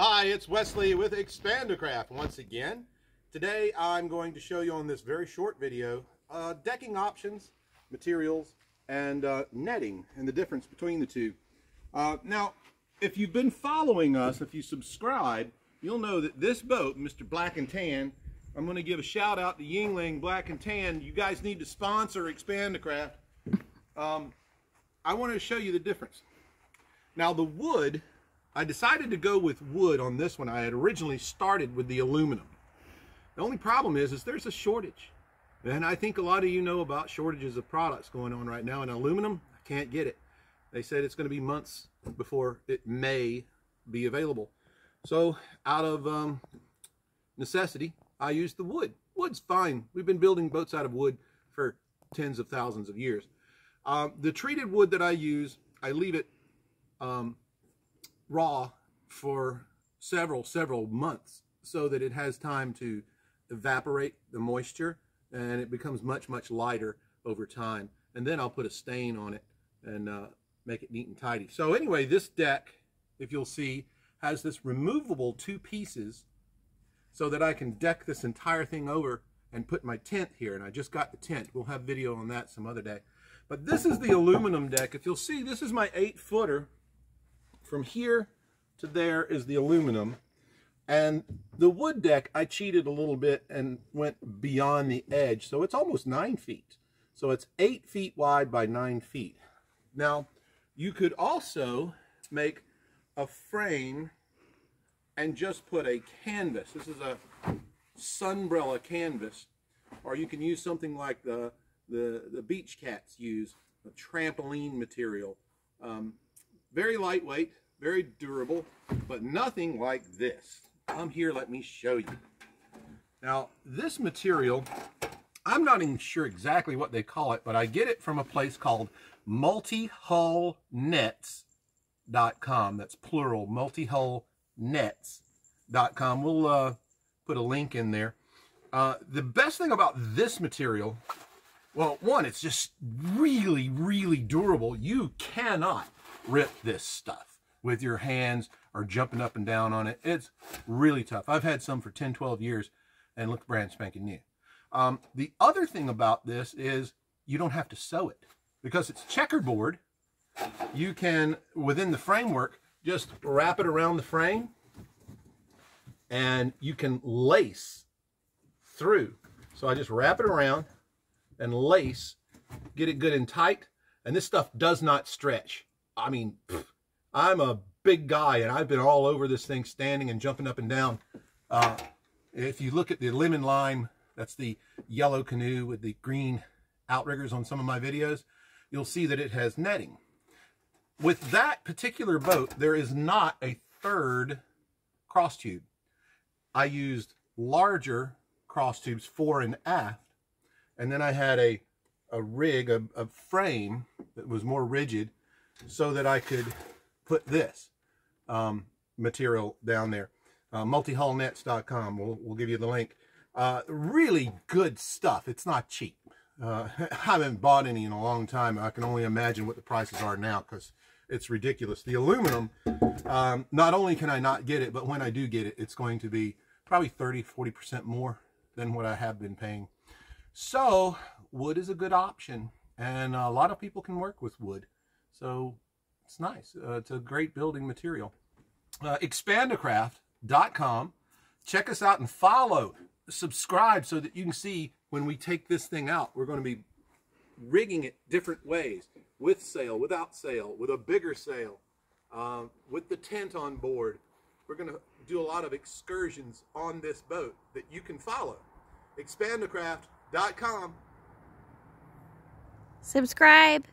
Hi, it's Wesley with Expandacraft once again. Today I'm going to show you on this very short video decking options, materials, and netting and the difference between the two. Now, if you've been following us, if you subscribe, you'll know that this boat, Mr. Black and Tan, I'm going to give a shout out to Yingling Black and Tan. You guys need to sponsor Expandacraft. I want to show you the difference. Now the wood, I decided to go with wood on this one. I had originally started with the aluminum. The only problem is there's a shortage. And I think a lot of you know about shortages of products going on right now. And aluminum, I can't get it. They said it's going to be months before it may be available. So out of necessity, I used the wood. Wood's fine. We've been building boats out of wood for tens of thousands of years. The treated wood that I use, I leave it raw for several months so that it has time to evaporate the moisture and it becomes much lighter over time. And then I'll put a stain on it and make it neat and tidy. So anyway, this deck, if you'll see, has this removable two pieces so that I can deck this entire thing over and put my tent here. And I just got the tent. We'll have video on that some other day. But this is the aluminum deck. If you'll see, this is my 8-footer. From here to there is the aluminum. And the wood deck, I cheated a little bit and went beyond the edge. So it's almost 9 feet. So it's 8 feet wide by 9 feet. Now, you could also make a frame and just put a canvas. This is a sunbrella canvas. Or you can use something like the beach cats use, a trampoline material. Very lightweight, very durable, but nothing like this. Come here, let me show you. Now, this material, I'm not even sure exactly what they call it, but I get it from a place called multihullnets.com. That's plural, multihullnets.com. We'll put a link in there. The best thing about this material, well, one, it's just really durable. You cannot rip this stuff with your hands or jumping up and down on it. It's really tough. I've had some for 10-12 years and look brand spanking new. The other thing about this is you don't have to sew it because it's checkerboard. You can, within the framework, just wrap it around the frame and you can lace through. So I just wrap it around and lace, get it good and tight, and this stuff does not stretch. I mean, I'm a big guy and I've been all over this thing standing and jumping up and down. If you look at the lemon lime, that's the yellow canoe with the green outriggers on some of my videos, you'll see that it has netting. With that particular boat, there is not a third cross tube. I used larger cross tubes fore and aft, and then I had a rig, a frame that was more rigid so that I could put this material down there. Multihullnets.com. We'll give you the link. Really good stuff. It's not cheap. I haven't bought any in a long time. I can only imagine what the prices are now because it's ridiculous. The aluminum, not only can I not get it, but when I do get it, it's going to be probably 30-40% more than what I have been paying. So wood is a good option, and a lot of people can work with wood. So it's nice. It's a great building material. Expandacraft.com. Check us out and follow, subscribe so that you can see when we take this thing out. We're going to be rigging it different ways, with sail, without sail, with a bigger sail, with the tent on board. We're going to do a lot of excursions on this boat that you can follow. Expandacraft.com. Subscribe.